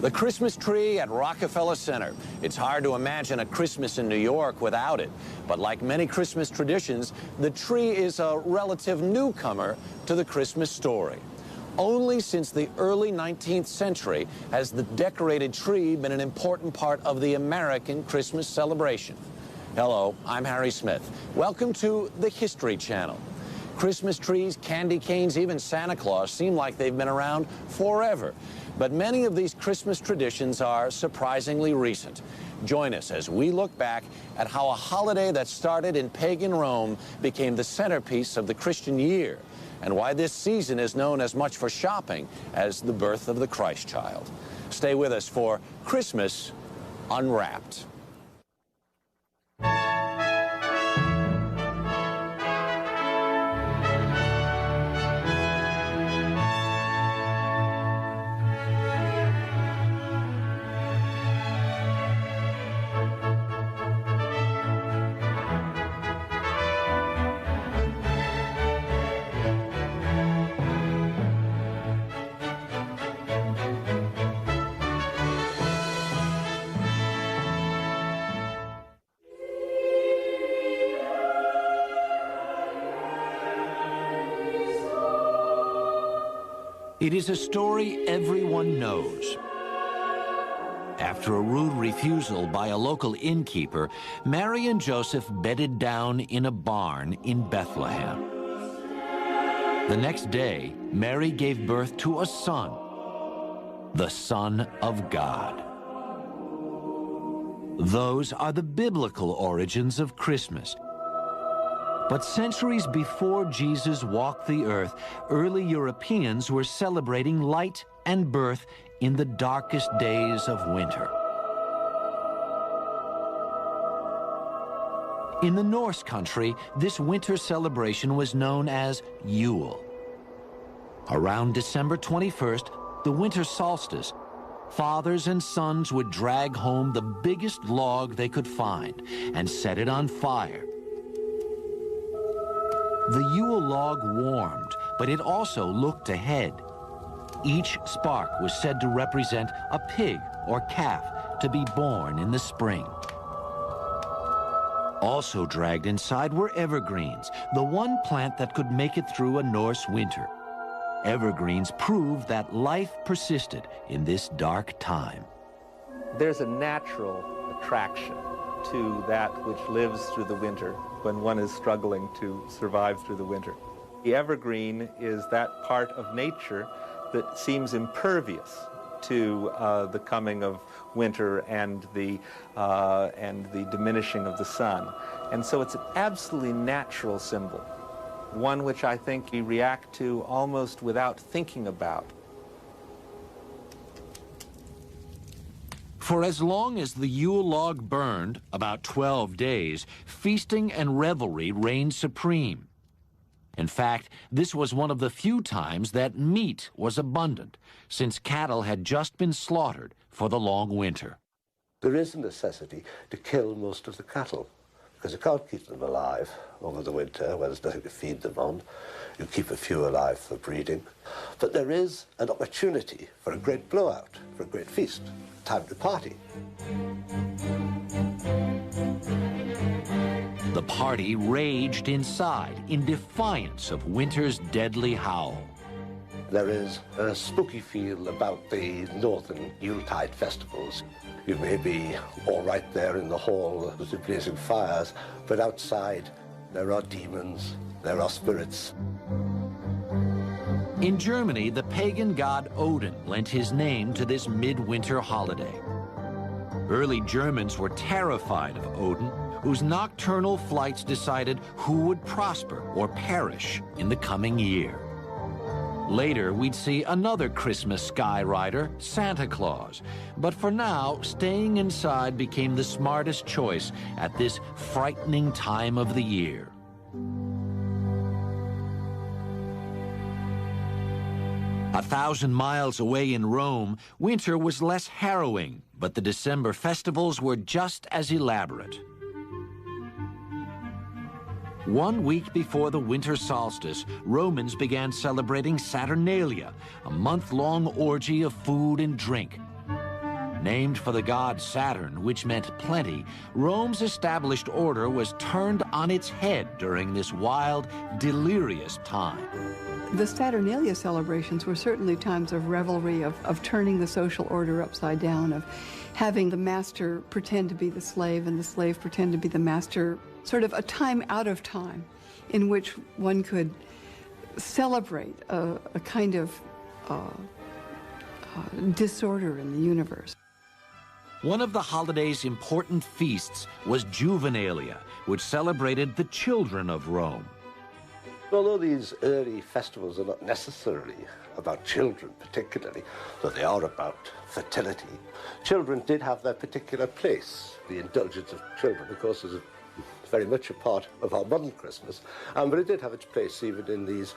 The Christmas tree at Rockefeller Center. It's hard to imagine a Christmas in New York without it. But like many Christmas traditions, the tree is a relative newcomer to the Christmas story. Only since the early 19th century has the decorated tree been an important part of the American Christmas celebration. Hello, I'm Harry Smith. Welcome to the History Channel. Christmas trees, candy canes, even Santa Claus seem like they've been around forever. But many of these Christmas traditions are surprisingly recent. Join us as we look back at how a holiday that started in pagan Rome became the centerpiece of the Christian year, and why this season is known as much for shopping as the birth of the Christ child. Stay with us for Christmas Unwrapped. It is a story everyone knows. After a rude refusal by a local innkeeper, Mary and Joseph bedded down in a barn in Bethlehem. The next day, Mary gave birth to a son, the Son of God. Those are the biblical origins of Christmas. But centuries before Jesus walked the earth, early Europeans were celebrating light and birth in the darkest days of winter. In the Norse country, this winter celebration was known as Yule. Around December 21st, the winter solstice, fathers and sons would drag home the biggest log they could find and set it on fire. The Yule log warmed, but it also looked ahead. Each spark was said to represent a pig or calf to be born in the spring. Also dragged inside were evergreens, the one plant that could make it through a Norse winter. Evergreens proved that life persisted in this dark time. There's a natural attraction to that which lives through the winter when one is struggling to survive through the winter. The evergreen is that part of nature that seems impervious to the coming of winter and the diminishing of the sun. And so it's an absolutely natural symbol, one which I think we react to almost without thinking about. For as long as the Yule log burned, about 12 days, feasting and revelry reigned supreme. In fact, this was one of the few times that meat was abundant, since cattle had just been slaughtered for the long winter. There is a necessity to kill most of the cattle, because you can't keep them alive over the winter when there's nothing to feed them on. You keep a few alive for breeding. But there is an opportunity for a great blowout, for a great feast. Time to party. The party raged inside in defiance of winter's deadly howl. There is a spooky feel about the northern Yuletide festivals. You may be all right there in the hall with the blazing fires, but outside there are demons, there are spirits. In Germany, the pagan god Odin lent his name to this midwinter holiday. Early Germans were terrified of Odin, whose nocturnal flights decided who would prosper or perish in the coming year. Later, we'd see another Christmas sky rider, Santa Claus. But for now, staying inside became the smartest choice at this frightening time of the year. 1,000 miles away in Rome, winter was less harrowing, but the December festivals were just as elaborate. 1 week before the winter solstice, Romans began celebrating Saturnalia, a month-long orgy of food and drink. Named for the god Saturn, which meant plenty, Rome's established order was turned on its head during this wild, delirious time. The Saturnalia celebrations were certainly times of revelry, of turning the social order upside down, of having the master pretend to be the slave and the slave pretend to be the master, sort of a time out of time in which one could celebrate a kind of disorder in the universe. One of the holiday's important feasts was Juvenalia, which celebrated the children of Rome. Although these early festivals are not necessarily about children particularly, though they are about fertility, children did have their particular place. The indulgence of children, of course, is very much a part of our modern Christmas, but it did have its place even in these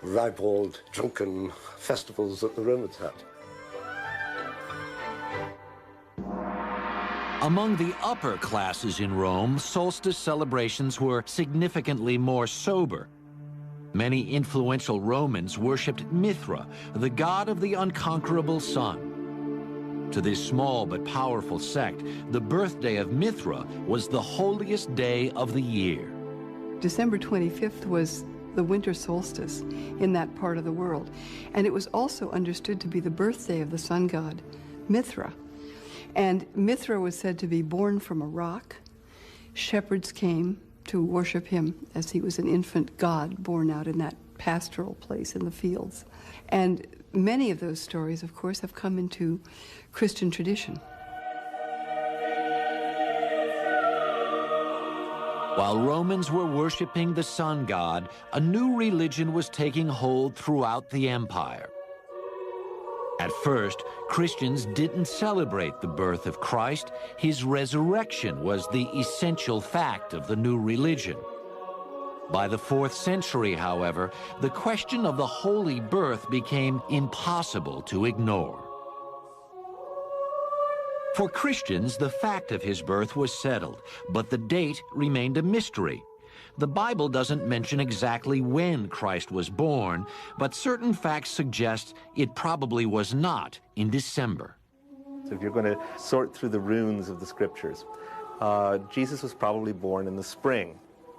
ribald, drunken festivals that the Romans had. Among the upper classes in Rome, solstice celebrations were significantly more sober. Many influential Romans worshipped Mithra, the god of the unconquerable sun. To this small but powerful sect, the birthday of Mithra was the holiest day of the year. December 25th was the winter solstice in that part of the world, and it was also understood to be the birthday of the sun god, Mithra. And Mithra was said to be born from a rock. Shepherds came to worship him as he was an infant god born out in that pastoral place in the fields. And many of those stories, of course, have come into Christian tradition. While Romans were worshiping the sun god, a new religion was taking hold throughout the empire. At first, Christians didn't celebrate the birth of Christ. His resurrection was the essential fact of the new religion. By the 4th century, however, the question of the holy birth became impossible to ignore. For Christians, the fact of his birth was settled, but the date remained a mystery. The Bible doesn't mention exactly when Christ was born, but certain facts suggest it probably was not in December. So if you're going to sort through the runes of the scriptures, Jesus was probably born in the spring.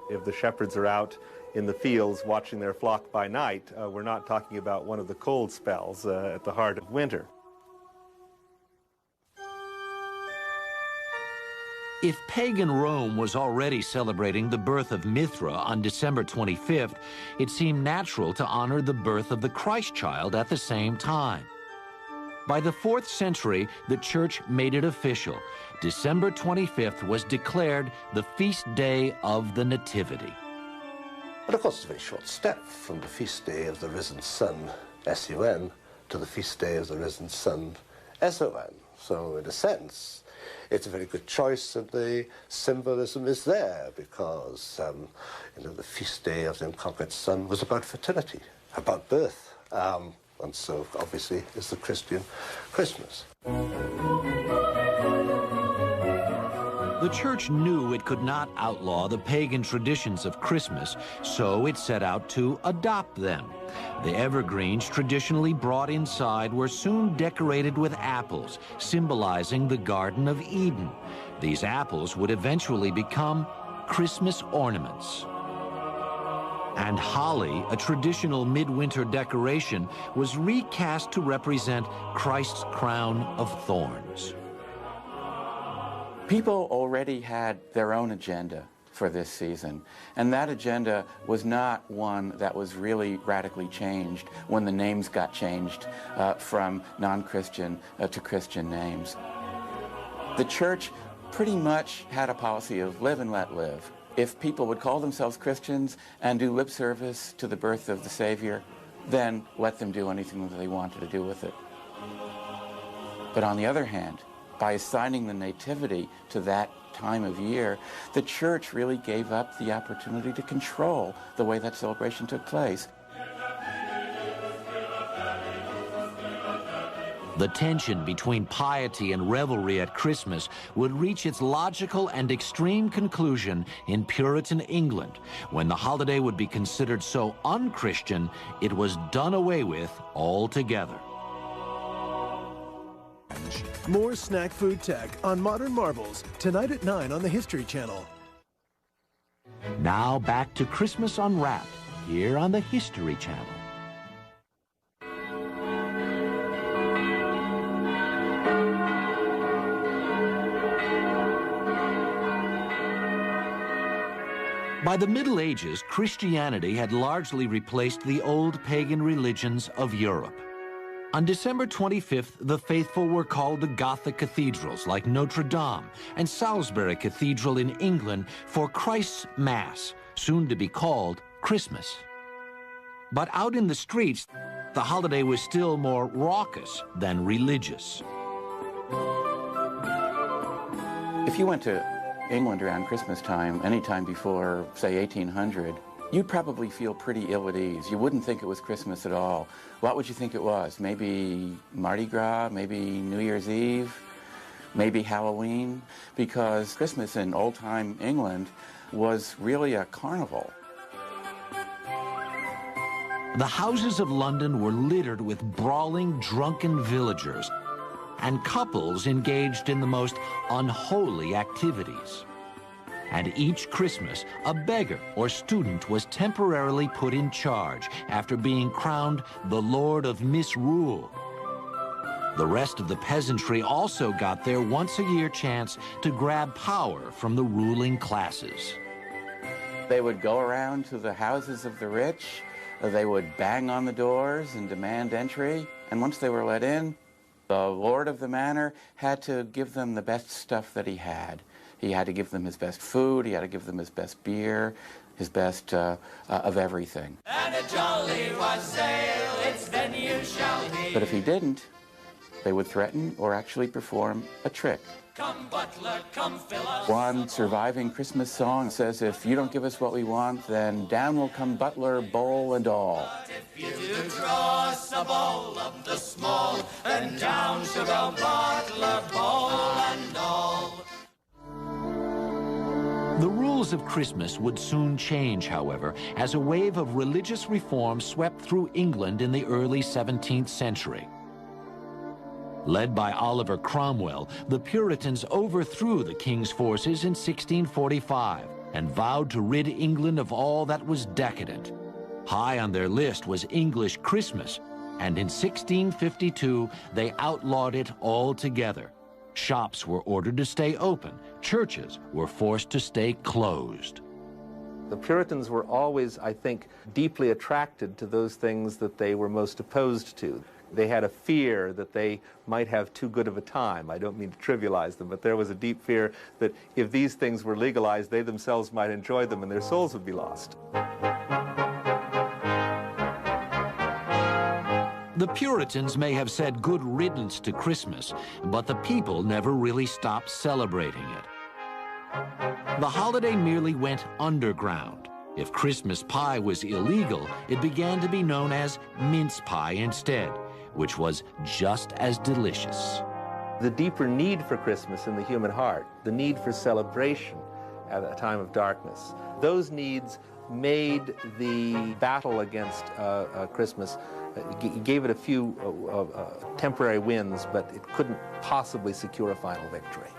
If the shepherds are out in the fields watching their flock by night, we're not talking about one of the cold spells at the heart of winter. If pagan Rome was already celebrating the birth of Mithra on December 25th, it seemed natural to honor the birth of the Christ child at the same time. By the 4th century, the church made it official. December 25th was declared the feast day of the Nativity. But of course, it's a very short step from the feast day of the risen sun, S-U-N, to the feast day of the risen sun, S-O-N. So in a sense, it's a very good choice, and the symbolism is there because, the feast day of the unconquered sun was about fertility, about birth, and so obviously is the Christian Christmas. The church knew it could not outlaw the pagan traditions of Christmas, so it set out to adopt them. The evergreens traditionally brought inside were soon decorated with apples, symbolizing the Garden of Eden. These apples would eventually become Christmas ornaments. And holly, a traditional midwinter decoration, was recast to represent Christ's crown of thorns. People already had their own agenda for this season, and that agenda was not one that was really radically changed when the names got changed from non-Christian to Christian names. The church pretty much had a policy of live and let live. If people would call themselves Christians and do lip service to the birth of the Savior, then let them do anything that they wanted to do with it. But on the other hand, by assigning the Nativity to that time of year, the church really gave up the opportunity to control the way that celebration took place. The tension between piety and revelry at Christmas would reach its logical and extreme conclusion in Puritan England, when the holiday would be considered so un-Christian it was done away with altogether. More snack food tech on Modern Marvels, tonight at 9 on the History Channel. Now back to Christmas Unwrapped, here on the History Channel. By the Middle Ages, Christianity had largely replaced the old pagan religions of Europe. On December 25th, the faithful were called to Gothic cathedrals like Notre Dame and Salisbury Cathedral in England for Christ's Mass, soon to be called Christmas. But out in the streets, the holiday was still more raucous than religious. If you went to England around Christmas time, anytime before, say, 1800, you'd probably feel pretty ill at ease. You wouldn't think it was Christmas at all. What would you think it was? Maybe Mardi Gras, maybe New Year's Eve, maybe Halloween? Because Christmas in old-time England was really a carnival. The houses of London were littered with brawling, drunken villagers and couples engaged in the most unholy activities. And each Christmas, a beggar or student was temporarily put in charge after being crowned the Lord of Misrule. The rest of the peasantry also got their once-a-year chance to grab power from the ruling classes. They would go around to the houses of the rich, they would bang on the doors and demand entry, and once they were let in, the lord of the manor had to give them the best stuff that he had. He had to give them his best food, he had to give them his best beer, his best of everything. And a jolly wassail, it's then you shall hear. But if he didn't, they would threaten or actually perform a trick. Come butler, come fill us. One surviving Christmas song says, if you don't give us what we want, then down will come butler, bowl and all. But if you do draw us a bowl of the small, then down shall go butler, bowl and all. The rules of Christmas would soon change, however, as a wave of religious reform swept through England in the early 17th century. Led by Oliver Cromwell, the Puritans overthrew the king's forces in 1645 and vowed to rid England of all that was decadent. High on their list was English Christmas, and in 1652 they outlawed it altogether. Shops were ordered to stay open. Churches were forced to stay closed. The Puritans were always, I think, deeply attracted to those things that they were most opposed to. They had a fear that they might have too good of a time. I don't mean to trivialize them, but there was a deep fear that if these things were legalized, they themselves might enjoy them and their souls would be lost. The Puritans may have said good riddance to Christmas, but the people never really stopped celebrating it. The holiday merely went underground. If Christmas pie was illegal, it began to be known as mince pie instead, which was just as delicious. The deeper need for Christmas in the human heart, the need for celebration at a time of darkness, those needs made the battle against Christmas, gave it a few temporary wins, but it couldn't possibly secure a final victory.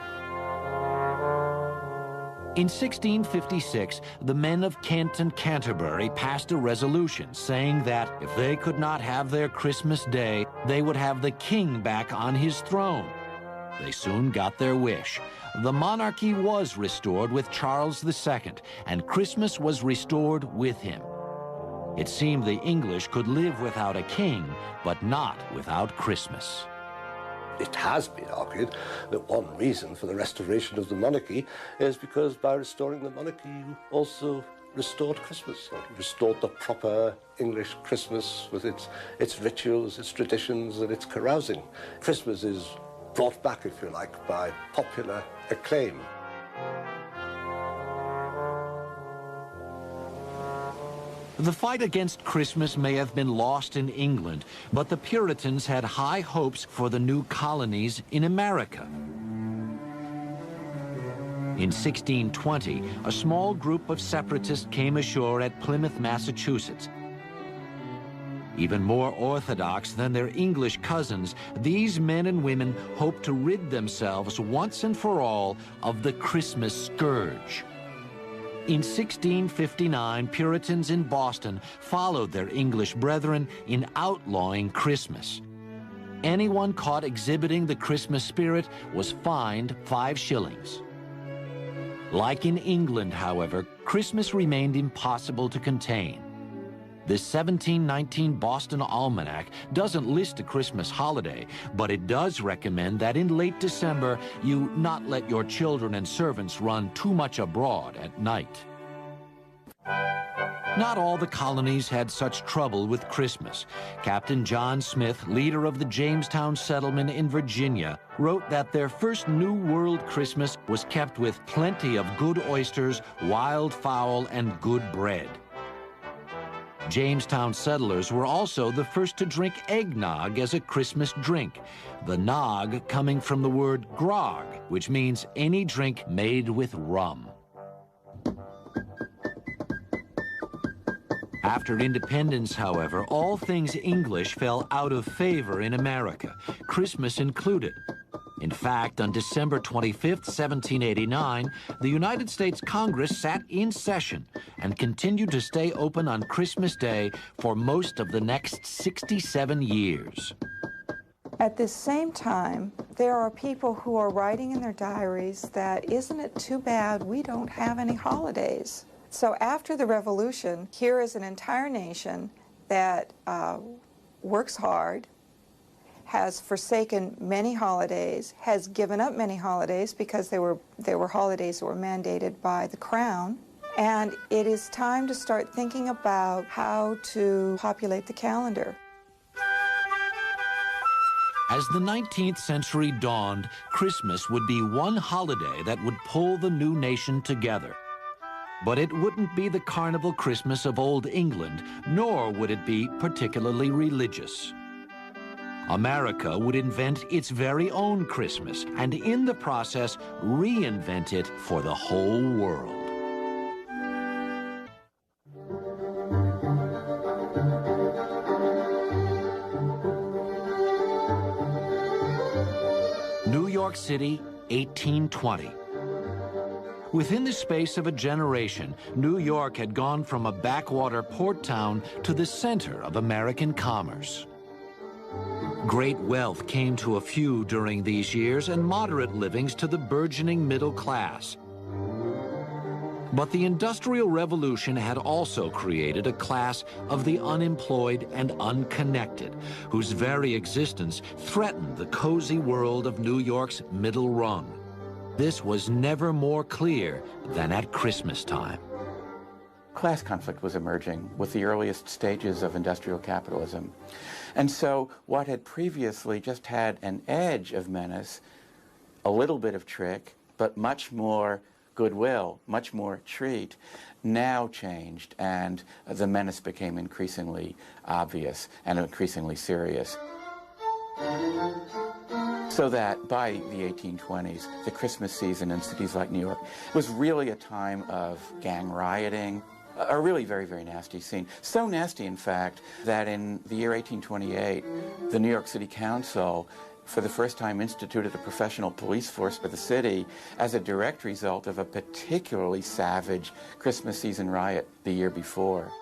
In 1656, the men of Kent and Canterbury passed a resolution saying that if they could not have their Christmas day, they would have the king back on his throne. They soon got their wish. The monarchy was restored with Charles II, and Christmas was restored with him. It seemed the English could live without a king, but not without Christmas. It has been argued that one reason for the restoration of the monarchy is because by restoring the monarchy, you also restored Christmas. You restored the proper English Christmas with its rituals, its traditions, and its carousing. Christmas is brought back, if you like, by popular acclaim. The fight against Christmas may have been lost in England, but the Puritans had high hopes for the new colonies in America. In 1620, a small group of separatists came ashore at Plymouth, Massachusetts. Even more orthodox than their English cousins, these men and women hoped to rid themselves once and for all of the Christmas scourge. In 1659, Puritans in Boston followed their English brethren in outlawing Christmas. Anyone caught exhibiting the Christmas spirit was fined 5 shillings. Like in England, however, Christmas remained impossible to contain. The 1719 Boston Almanac doesn't list a Christmas holiday, but it does recommend that in late December you not let your children and servants run too much abroad at night. Not all the colonies had such trouble with Christmas. Captain John Smith, leader of the Jamestown settlement in Virginia, wrote that their first New World Christmas was kept with plenty of good oysters, wild fowl, and good bread. Jamestown settlers were also the first to drink eggnog as a Christmas drink, the nog coming from the word grog, which means any drink made with rum. After independence, however, all things English fell out of favor in America, Christmas included. In fact, on December 25th, 1789, the United States Congress sat in session and continued to stay open on Christmas Day for most of the next 67 years. At this same time, there are people who are writing in their diaries that, isn't it too bad we don't have any holidays? So after the Revolution, here is an entire nation that works hard, has forsaken many holidays, has given up many holidays because they were holidays that were mandated by the Crown, and it is time to start thinking about how to populate the calendar. As the 19th century dawned, Christmas would be one holiday that would pull the new nation together. But it wouldn't be the carnival Christmas of Old England, nor would it be particularly religious. America would invent its very own Christmas, and in the process, reinvent it for the whole world. New York City, 1820. Within the space of a generation, New York had gone from a backwater port town to the center of American commerce. Great wealth came to a few during these years, and moderate livings to the burgeoning middle class. But the Industrial Revolution had also created a class of the unemployed and unconnected, whose very existence threatened the cozy world of New York's middle rung. This was never more clear than at Christmas time. Class conflict was emerging with the earliest stages of industrial capitalism. And so what had previously just had an edge of menace, a little bit of trick, but much more goodwill, much more treat, now changed, and the menace became increasingly obvious and increasingly serious. So that by the 1820s, the Christmas season in cities like New York was really a time of gang rioting, a really very, very nasty scene. So nasty, in fact, that in the year 1828, the New York City Council, for the first time, instituted a professional police force for the city as a direct result of a particularly savage Christmas season riot the year before.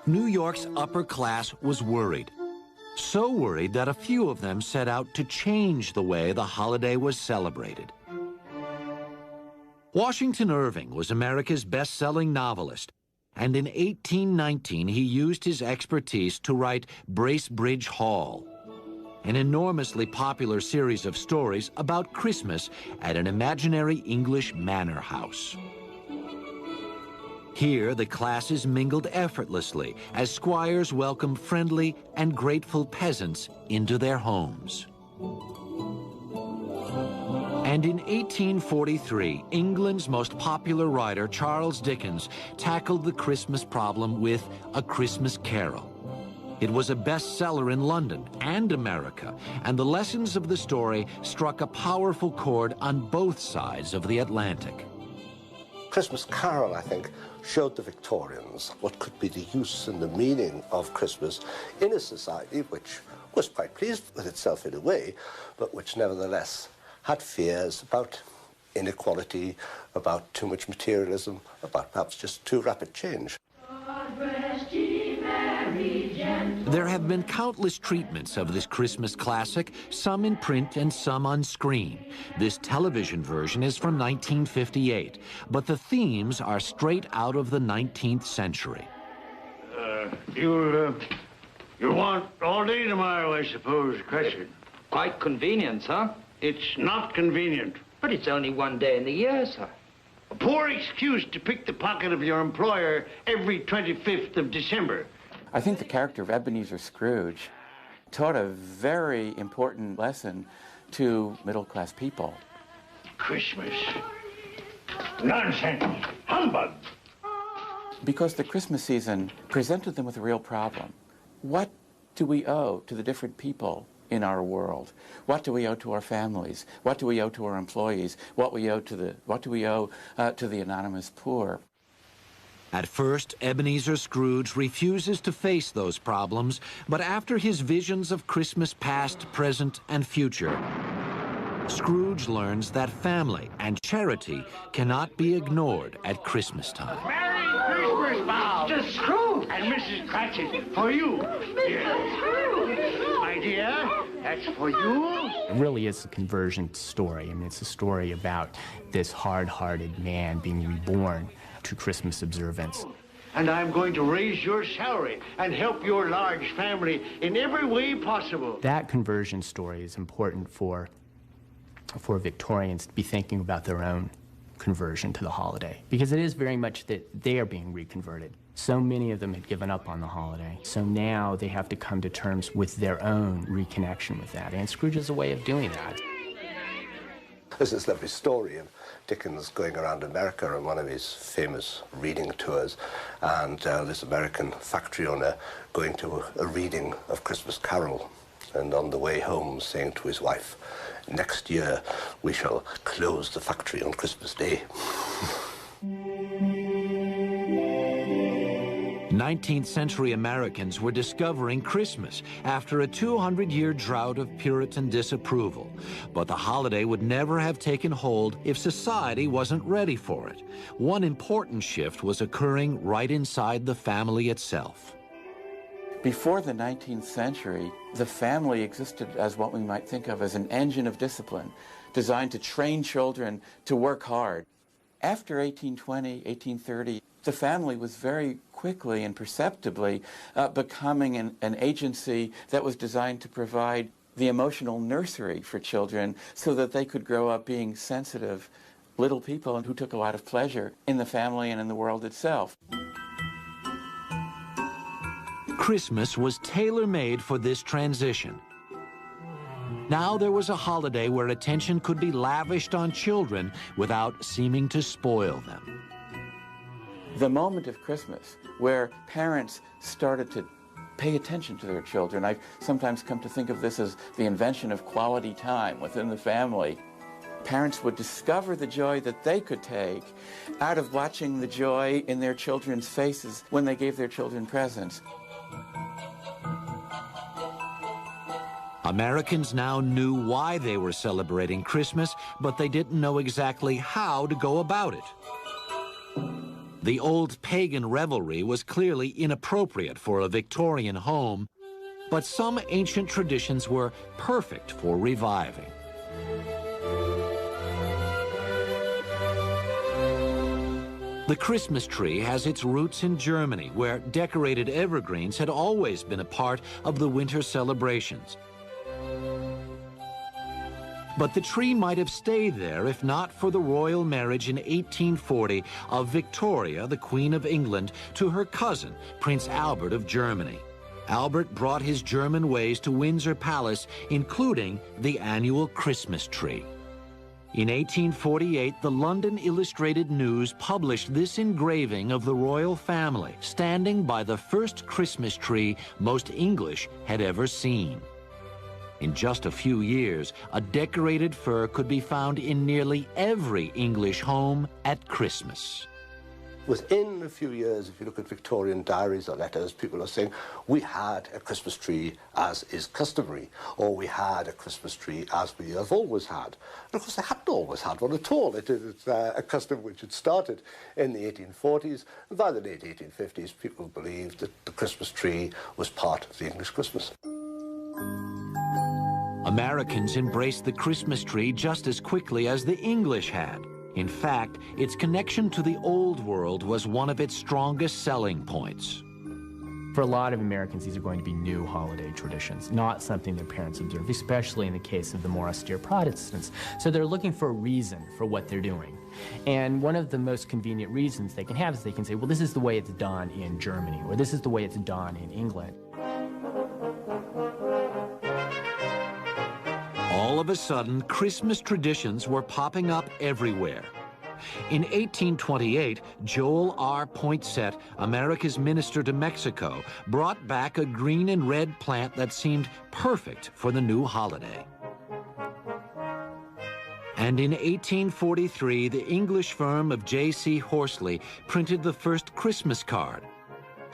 New York's upper class was worried. So worried that a few of them set out to change the way the holiday was celebrated. Washington Irving was America's best-selling novelist, and in 1819 he used his expertise to write Bracebridge Hall, an enormously popular series of stories about Christmas at an imaginary English manor house. Here, the classes mingled effortlessly as squires welcomed friendly and grateful peasants into their homes. And in 1843, England's most popular writer, Charles Dickens, tackled the Christmas problem with A Christmas Carol. It was a bestseller in London and America, and the lessons of the story struck a powerful chord on both sides of the Atlantic. Christmas Carol, I think, showed the Victorians what could be the use and the meaning of Christmas in a society which was quite pleased with itself in a way, but which nevertheless had fears about inequality, about too much materialism, about perhaps just too rapid change. There have been countless treatments of this Christmas classic, some in print and some on screen. This television version is from 1958, but the themes are straight out of the 19th century. You want all day tomorrow, I suppose, Crescent? Quite convenient, sir. It's not convenient. But it's only one day in the year, sir. A poor excuse to pick the pocket of your employer every 25th of December. I think the character of Ebenezer Scrooge taught a very important lesson to middle-class people. Christmas. Nonsense. Humbug. Because the Christmas season presented them with a real problem. What do we owe to the different people in our world? What do we owe to our families? What do we owe to our employees? What do we owe to the anonymous poor? At first, Ebenezer Scrooge refuses to face those problems, but after his visions of Christmas past, present, and future, Scrooge learns that family and charity cannot be ignored at Christmas time. Merry Christmas, Bob! Mr. Scrooge! And Mrs. Cratchit, for you. Mr. Scrooge! My dear, that's for you. It really is a conversion story. I mean, it's a story about this hard-hearted man being reborn to Christmas observance. And I'm going to raise your salary and help your large family in every way possible. That conversion story is important for Victorians to be thinking about their own conversion to the holiday, because it is very much that they are being reconverted. So many of them had given up on the holiday, so now they have to come to terms with their own reconnection with that, and Scrooge is a way of doing that. There's this lovely story of Dickens going around America on one of his famous reading tours, and this American factory owner going to a reading of Christmas Carol, and on the way home saying to his wife, "Next year we shall close the factory on Christmas Day." 19th century Americans were discovering Christmas after a 200-year drought of Puritan disapproval. But the holiday would never have taken hold if society wasn't ready for it. One important shift was occurring right inside the family itself. Before the 19th century, the family existed as what we might think of as an engine of discipline, designed to train children to work hard. After 1820, 1830, the family was very quickly and perceptibly becoming an agency that was designed to provide the emotional nursery for children so that they could grow up being sensitive little people who took a lot of pleasure in the family and in the world itself. Christmas was tailor-made for this transition. Now there was a holiday where attention could be lavished on children without seeming to spoil them. The moment of Christmas where parents started to pay attention to their children. I've sometimes come to think of this as the invention of quality time within the family. Parents would discover the joy that they could take out of watching the joy in their children's faces when they gave their children presents. Americans now knew why they were celebrating Christmas, but they didn't know exactly how to go about it. The old pagan revelry was clearly inappropriate for a Victorian home, but some ancient traditions were perfect for reviving. The Christmas tree has its roots in Germany, where decorated evergreens had always been a part of the winter celebrations. But the tree might have stayed there if not for the royal marriage in 1840 of Victoria, the Queen of England, to her cousin, Prince Albert of Germany. Albert brought his German ways to Windsor Palace, including the annual Christmas tree. In 1848, the London Illustrated News published this engraving of the royal family, standing by the first Christmas tree most English had ever seen. In just a few years, a decorated fir could be found in nearly every English home at Christmas. Within a few years, if you look at Victorian diaries or letters, people are saying, we had a Christmas tree as is customary, or we had a Christmas tree as we have always had. And of course, they hadn't always had one at all. It is a custom which had started in the 1840s. And by the late 1850s, people believed that the Christmas tree was part of the English Christmas. Americans embraced the Christmas tree just as quickly as the English had. In fact, its connection to the Old World was one of its strongest selling points. For a lot of Americans, these are going to be new holiday traditions, not something their parents observed, especially in the case of the more austere Protestants. So they're looking for a reason for what they're doing. And one of the most convenient reasons they can have is they can say, well, this is the way it's done in Germany, or this is the way it's done in England. All of a sudden, Christmas traditions were popping up everywhere. In 1828, Joel R. Poinsett, America's minister to Mexico, brought back a green and red plant that seemed perfect for the new holiday. And in 1843, the English firm of J.C. Horsley printed the first Christmas card.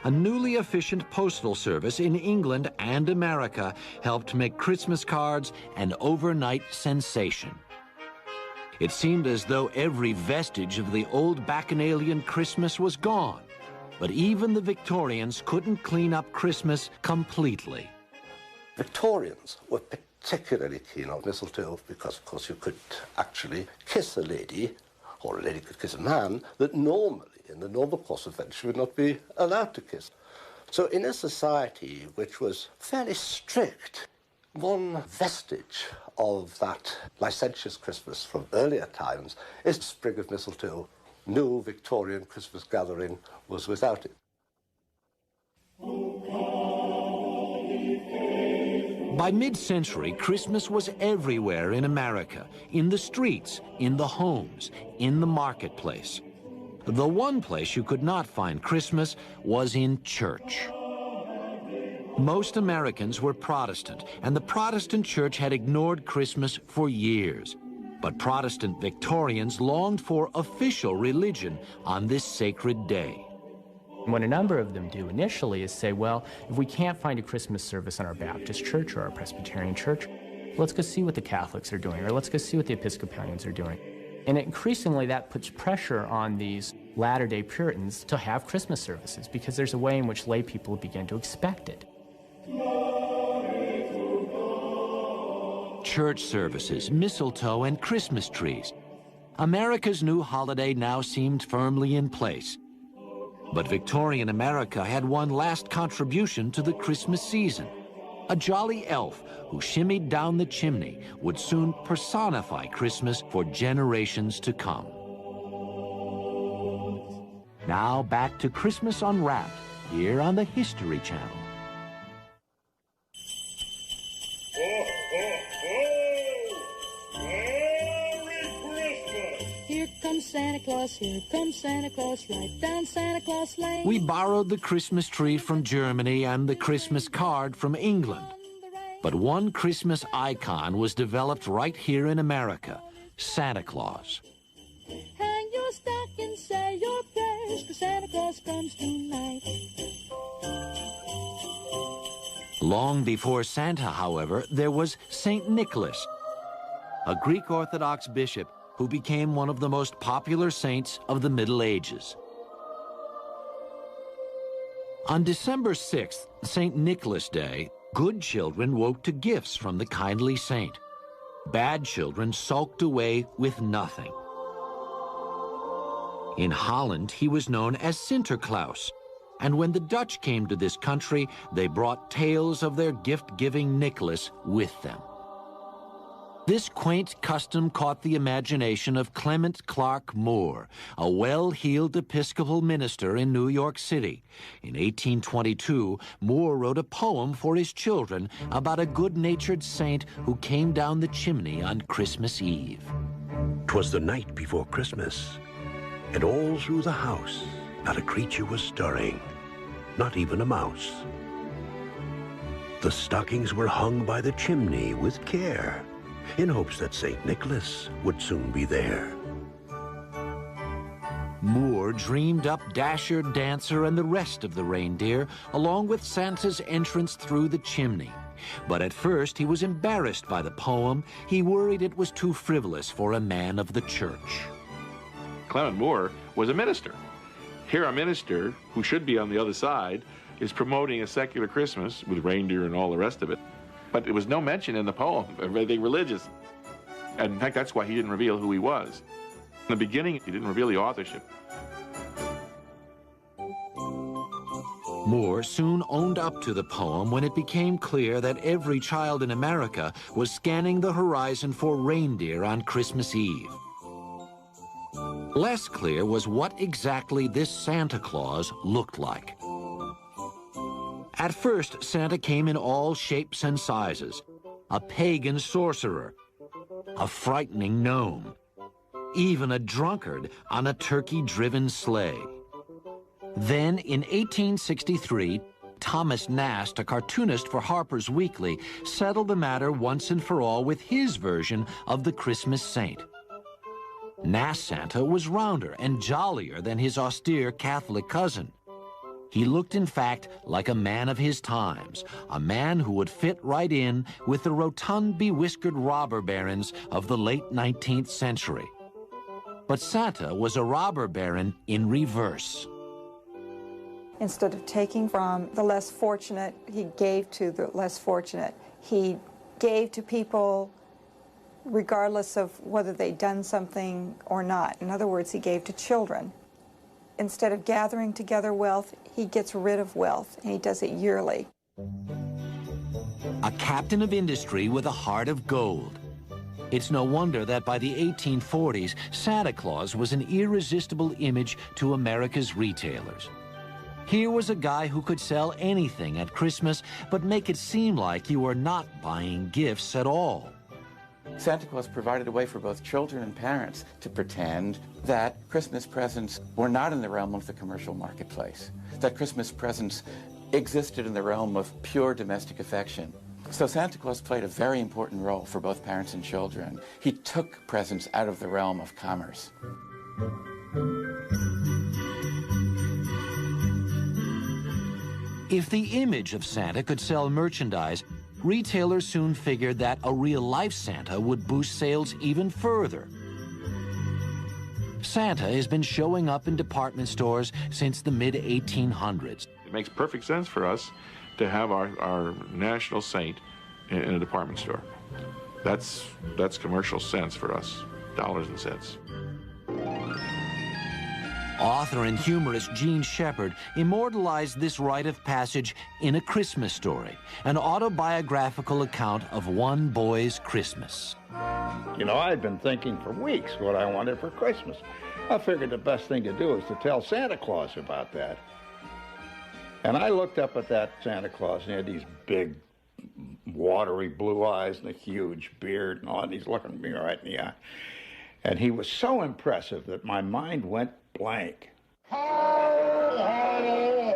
A newly efficient postal service in England and America helped make Christmas cards an overnight sensation. It seemed as though every vestige of the old Bacchanalian Christmas was gone, but even the Victorians couldn't clean up Christmas completely. Victorians were particularly keen on mistletoe because, of course, you could actually kiss a lady, or a lady could kiss a man, that normally, in the normal course of events, she would not be allowed to kiss. So in a society which was fairly strict, one vestige of that licentious Christmas from earlier times is the sprig of mistletoe. No Victorian Christmas gathering was without it. By mid-century, Christmas was everywhere in America, in the streets, in the homes, in the marketplace. The one place you could not find Christmas was in church. Most Americans were Protestant, and the Protestant church had ignored Christmas for years. But Protestant Victorians longed for official religion on this sacred day. What a number of them do initially is say, well, if we can't find a Christmas service in our Baptist church or our Presbyterian church, let's go see what the Catholics are doing, or let's go see what the Episcopalians are doing. And increasingly, that puts pressure on these Latter-day Puritans to have Christmas services, because there's a way in which lay people begin to expect it. Church services, mistletoe, and Christmas trees. America's new holiday now seemed firmly in place. But Victorian America had one last contribution to the Christmas season. A jolly elf who shimmied down the chimney would soon personify Christmas for generations to come. Now back to Christmas Unwrapped, here on the History Channel. Ho, ho, ho! Merry Christmas! Here comes Santa Claus, right down Santa Claus Lane. We borrowed the Christmas tree from Germany and the Christmas card from England. But one Christmas icon was developed right here in America, Santa Claus. Hang your stocking, say your prayers, 'cause Santa Claus comes tonight. Long before Santa, however, there was St. Nicholas, a Greek Orthodox bishop who became one of the most popular saints of the Middle Ages. On December 6th, St. Nicholas Day, good children woke to gifts from the kindly saint. Bad children sulked away with nothing. In Holland, he was known as Sinterklaas, and when the Dutch came to this country, they brought tales of their gift-giving Nicholas with them. This quaint custom caught the imagination of Clement Clark Moore, a well-heeled Episcopal minister in New York City. In 1822, Moore wrote a poem for his children about a good-natured saint who came down the chimney on Christmas Eve. 'Twas the night before Christmas, and all through the house not a creature was stirring, not even a mouse. The stockings were hung by the chimney with care, in hopes that St. Nicholas would soon be there. Moore dreamed up Dasher, Dancer, and the rest of the reindeer, along with Santa's entrance through the chimney. But at first he was embarrassed by the poem. He worried it was too frivolous for a man of the church. Clement Moore was a minister. Here a minister, who should be on the other side, is promoting a secular Christmas with reindeer and all the rest of it. But there was no mention in the poem of anything religious. And in fact, that's why he didn't reveal who he was. In the beginning, he didn't reveal the authorship. Moore soon owned up to the poem when it became clear that every child in America was scanning the horizon for reindeer on Christmas Eve. Less clear was what exactly this Santa Claus looked like. At first, Santa came in all shapes and sizes: a pagan sorcerer, a frightening gnome, even a drunkard on a turkey-driven sleigh. Then, in 1863, Thomas Nast, a cartoonist for Harper's Weekly, settled the matter once and for all with his version of the Christmas Saint. Nast Santa was rounder and jollier than his austere Catholic cousin. He looked, in fact, like a man of his times, a man who would fit right in with the rotund, bewhiskered robber barons of the late 19th century. But Santa was a robber baron in reverse. Instead of taking from the less fortunate, he gave to the less fortunate. He gave to people regardless of whether they'd done something or not. In other words, he gave to children. Instead of gathering together wealth, he gets rid of wealth, and he does it yearly. A captain of industry with a heart of gold. It's no wonder that by the 1840s, Santa Claus was an irresistible image to America's retailers. Here was a guy who could sell anything at Christmas, but make it seem like you were not buying gifts at all. Santa Claus provided a way for both children and parents to pretend that Christmas presents were not in the realm of the commercial marketplace, that Christmas presents existed in the realm of pure domestic affection. So Santa Claus played a very important role for both parents and children. He took presents out of the realm of commerce. If the image of Santa could sell merchandise, retailers soon figured that a real-life Santa would boost sales even further. Santa has been showing up in department stores since the mid-1800s. It makes perfect sense for us to have our national saint in a department store. That's commercial sense for us, dollars and cents. Author and humorist Gene Shepard immortalized this rite of passage in A Christmas Story, an autobiographical account of one boy's Christmas. You know, I'd been thinking for weeks what I wanted for Christmas. I figured the best thing to do is to tell Santa Claus about that. And I looked up at that Santa Claus, and he had these big, watery blue eyes and a huge beard and all, and he's looking me right in the eye. And he was so impressive that my mind went blank. Ho, ho,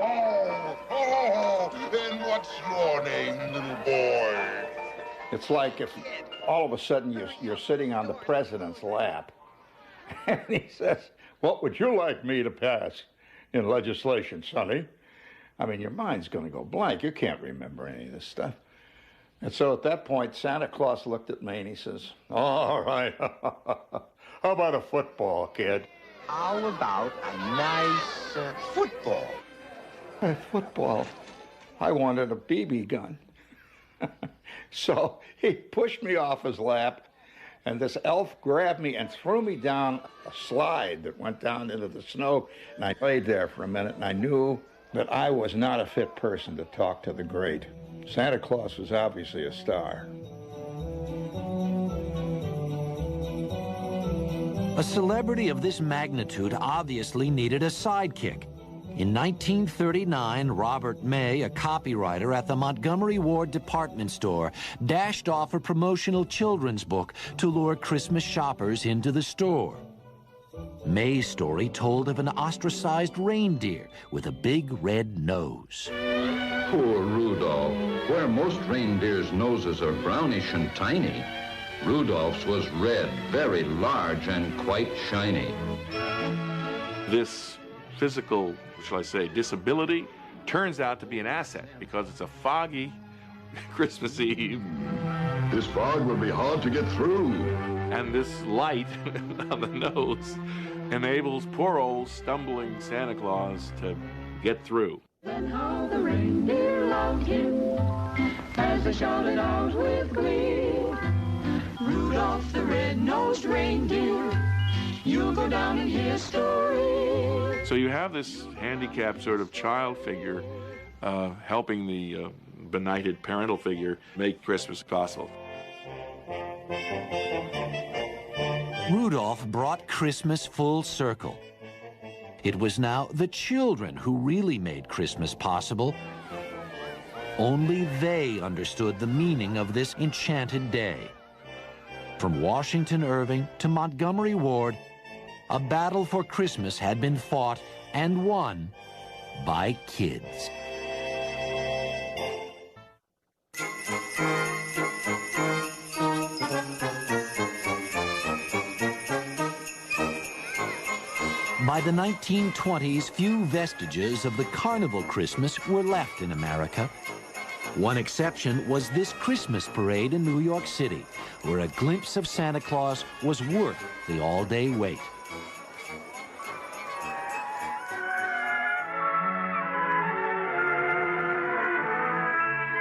ho, ho. Then what's your name, little boy? It's like if all of a sudden you're sitting on the president's lap, and he says, "What would you like me to pass in legislation, Sonny?" I mean, your mind's going to go blank. You can't remember any of this stuff. And so at that point, Santa Claus looked at me and he says, "All right, how about a football, kid?" How about a nice football? A football? I wanted a BB gun. So he pushed me off his lap, and this elf grabbed me and threw me down a slide that went down into the snow. And I laid there for a minute, and I knew that I was not a fit person to talk to the great. Santa Claus was obviously a star. A celebrity of this magnitude obviously needed a sidekick. In 1939, Robert May, a copywriter at the Montgomery Ward department store, dashed off a promotional children's book to lure Christmas shoppers into the store. May's story told of an ostracized reindeer with a big red nose. Poor Rudolph. Where most reindeers' noses are brownish and tiny, Rudolph's was red, very large, and quite shiny. This physical, shall I say, disability turns out to be an asset because it's a foggy Christmas Eve. This fog will be hard to get through. And this light on the nose enables poor old stumbling Santa Claus to get through. And how the reindeer loved him as they shouted out with glee. Rudolph the red-nosed reindeer, you'll go down in history. So you have this handicapped sort of child figure helping the benighted parental figure make Christmas possible. Rudolph brought Christmas full circle. It was now the children who really made Christmas possible. Only they understood the meaning of this enchanted day. From Washington Irving to Montgomery Ward, a battle for Christmas had been fought and won by kids. By the 1920s, few vestiges of the carnival Christmas were left in America. One exception was this Christmas parade in New York City, where a glimpse of Santa Claus was worth the all-day wait.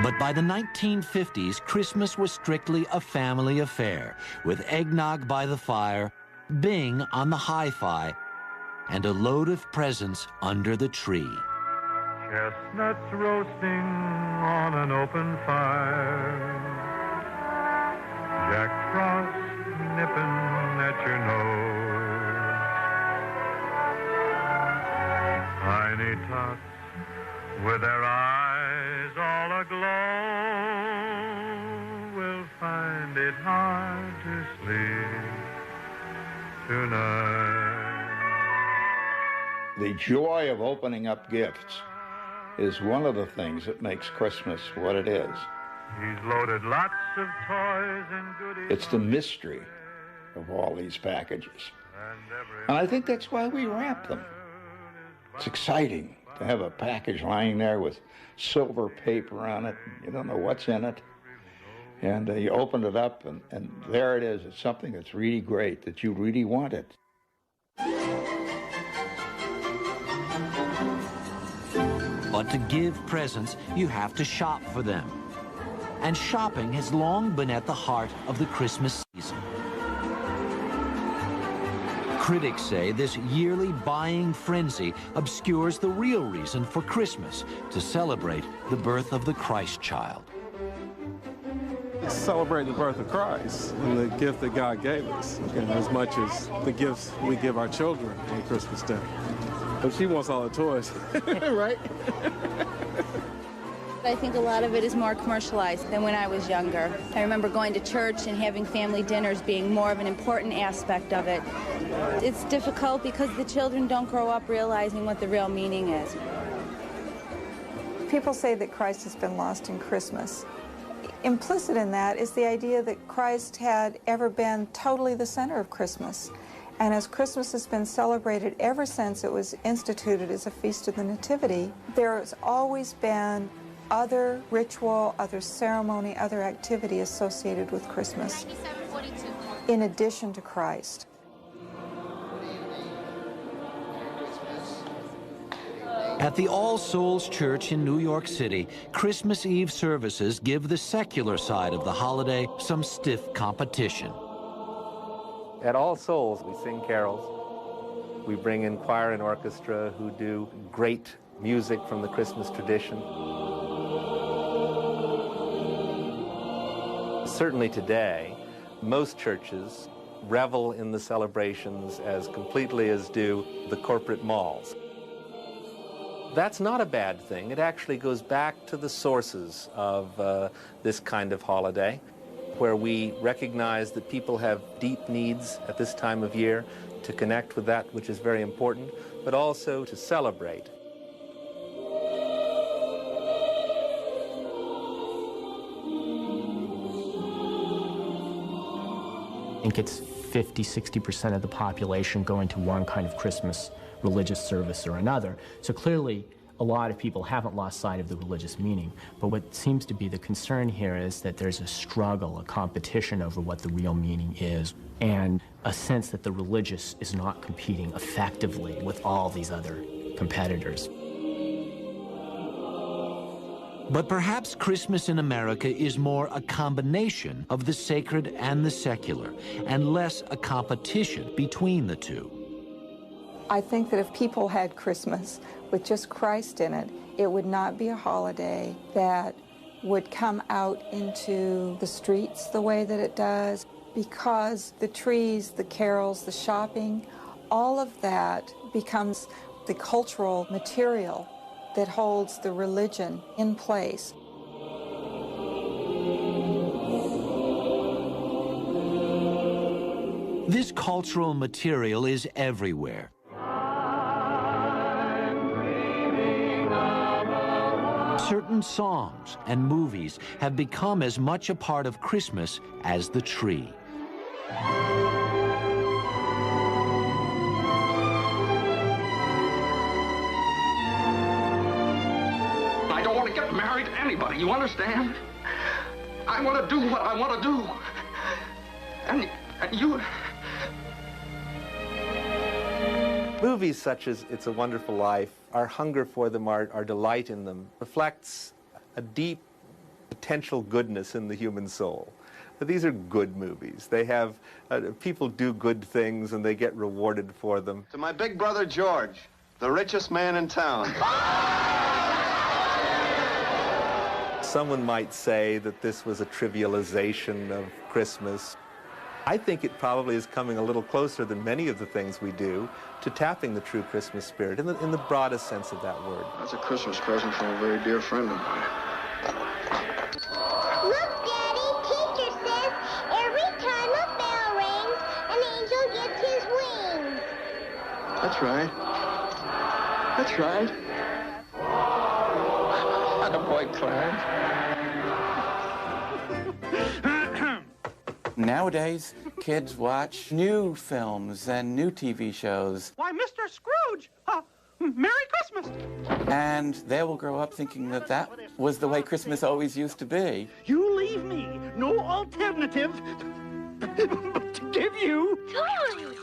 But by the 1950s, Christmas was strictly a family affair, with eggnog by the fire, Bing on the hi-fi, and a load of presents under the tree. Chestnuts roasting on an open fire, Jack Frost nipping at your nose, tiny tots with their eyes all aglow will find it hard to sleep tonight. The joy of opening up gifts is one of the things that makes Christmas what it is. He's loaded lots of toys and goodies. It's the mystery of all these packages. And I think that's why we wrap them. It's exciting to have a package lying there with silver paper on it. You don't know what's in it. And you open it up, and there it is. It's something that's really great, that you really wanted. But to give presents, you have to shop for them. And shopping has long been at the heart of the Christmas season. Critics say this yearly buying frenzy obscures the real reason for Christmas, to celebrate the birth of the Christ child. Celebrate the birth of Christ and the gift that God gave us, as much as the gifts we give our children on Christmas Day. But she wants all the toys, right? I think a lot of it is more commercialized than when I was younger. I remember going to church and having family dinners being more of an important aspect of it. It's difficult because the children don't grow up realizing what the real meaning is. People say that Christ has been lost in Christmas. Implicit in that is the idea that Christ had ever been totally the center of Christmas. And as Christmas has been celebrated ever since it was instituted as a feast of the Nativity, there's always been other ritual, other ceremony, other activity associated with Christmas, in addition to Christ. At the All Souls Church in New York City, Christmas Eve services give the secular side of the holiday some stiff competition. At All Souls, we sing carols. We bring in choir and orchestra who do great music from the Christmas tradition. Certainly today, most churches revel in the celebrations as completely as do the corporate malls. That's not a bad thing. It actually goes back to the sources of this kind of holiday. where we recognize that people have deep needs at this time of year, to connect with that which is very important, but also to celebrate. I think it's 50–60% of the population going to one kind of Christmas religious service or another. So clearly, a lot of people haven't lost sight of the religious meaning. But what seems to be the concern here is that there's a struggle, a competition over what the real meaning is, and a sense that the religious is not competing effectively with all these other competitors. But perhaps Christmas in America is more a combination of the sacred and the secular, and less a competition between the two. I think that if people had Christmas with just Christ in it, it would not be a holiday that would come out into the streets the way that it does, because the trees, the carols, the shopping, all of that becomes the cultural material that holds the religion in place. This cultural material is everywhere. Certain songs and movies have become as much a part of Christmas as the tree. I don't want to get married to anybody, you understand? I want to do what I want to do. And you... Movies such as It's a Wonderful Life, our hunger for them, our delight in them, reflects a deep potential goodness in the human soul. But these are good movies. They have, people do good things and they get rewarded for them. To my big brother George, the richest man in town. Someone might say that this was a trivialization of Christmas. I think it probably is coming a little closer than many of the things we do to tapping the true Christmas spirit in the broadest sense of that word. That's a Christmas present from a very dear friend of mine. Look, Daddy, teacher says every time a bell rings, an angel gets his wings. That's right. That's right. Attaboy, Clarence. Nowadays, kids watch new films and new TV shows. Why, Mr. Scrooge! Merry Christmas! And they will grow up thinking that that was the way Christmas always used to be. You leave me no alternative but to give you... Toys!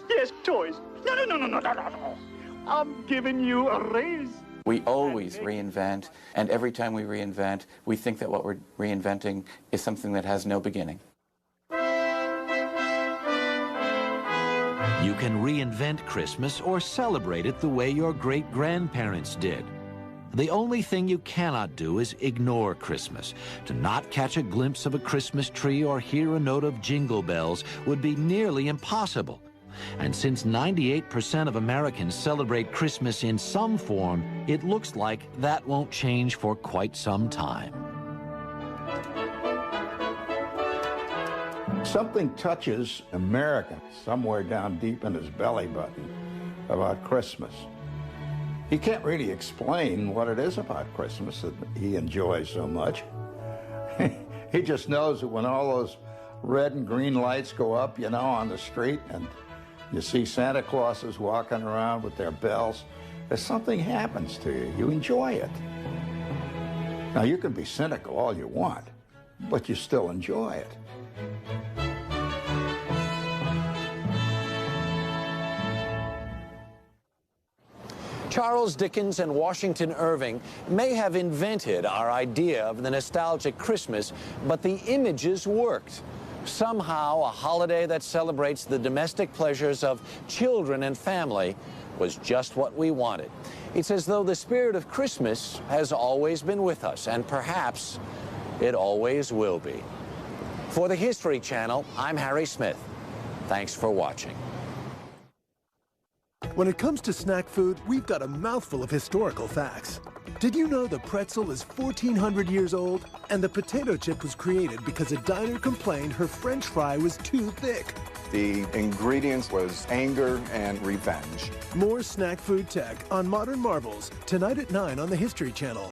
Yes, toys. No. I'm giving you a raise. We always reinvent, and every time we reinvent, we think that what we're reinventing is something that has no beginning. You can reinvent Christmas or celebrate it the way your great-grandparents did. The only thing you cannot do is ignore Christmas. To not catch a glimpse of a Christmas tree or hear a note of jingle bells would be nearly impossible. And since 98% of Americans celebrate Christmas in some form, it looks like that won't change for quite some time. Something touches American somewhere down deep in his belly button about Christmas. He can't really explain what it is about Christmas that he enjoys so much. He just knows that when all those red and green lights go up, you know, on the street, and you see Santa Clauses walking around with their bells, there's something happens to you. You enjoy it. Now, you can be cynical all you want, but you still enjoy it. Charles Dickens and Washington Irving may have invented our idea of the nostalgic Christmas, but the images worked. Somehow, a holiday that celebrates the domestic pleasures of children and family was just what we wanted. It's as though the spirit of Christmas has always been with us, and perhaps it always will be. For the History Channel, I'm Harry Smith. Thanks for watching. When it comes to snack food, we've got a mouthful of historical facts. Did you know the pretzel is 1,400 years old? And the potato chip was created because a diner complained her French fry was too thick. The ingredients was anger and revenge. More snack food tech on Modern Marvels, tonight at 9 on the History Channel.